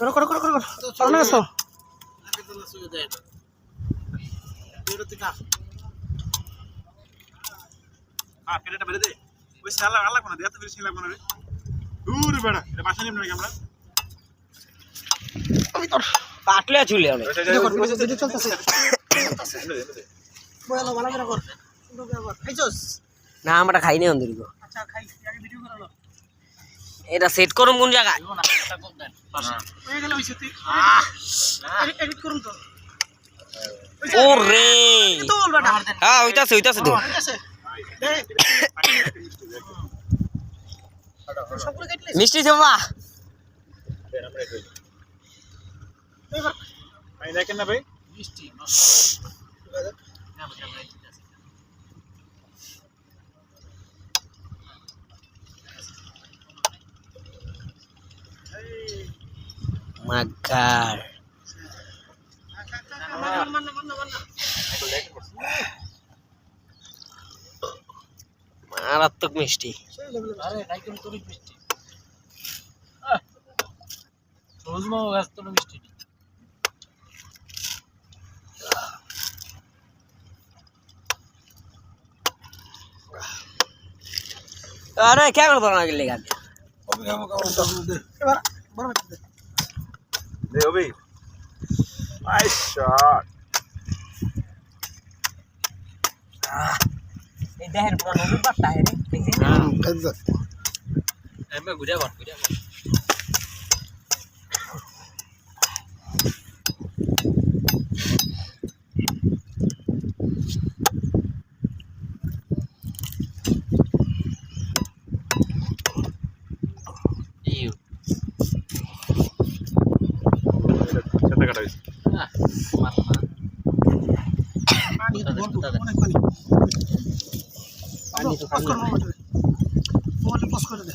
করো করো করো করো চলো না আসো পেটেটা বেড়ে দে ওই সালা আল্লাহ কোন দে এত বেশি লাগবে না রে দূর বেড়া এটা বাসা নিব না আমরা আমি তোর পাটলে চুলে অনেক ভিডিও চলতেছে বলো ভালো করে কর খাইছস না আমরা খাই নি অন্ধরিক আচ্ছা খাই আগে ভিডিও করো এটা সেট করুম কোন জায়গায় হয়ে গেল হইছে তুই এডিট করুন তো ওরে তো বল বেটা হ্যাঁ হইতাছে তো ঠিক আছে সবগুলো কেটে মিষ্টি জমা ভাই দেখেন না ভাই মিষ্টি মাগার মারাত্মক মিষ্টি আরে একদম তোর মিষ্টি রোজমাও গাছ তোর মিষ্টি আরে কেমন বড় না গেলে গান এবার বড় দে ওবি নাইস শট এই দেখেন পুরো নদীর পাড়টা রে দেখেন এমে গুজা কর সাথে কাটা হইছে পানি অনেক পানি পানি তো পাস করে মোবাইল পজ করে দে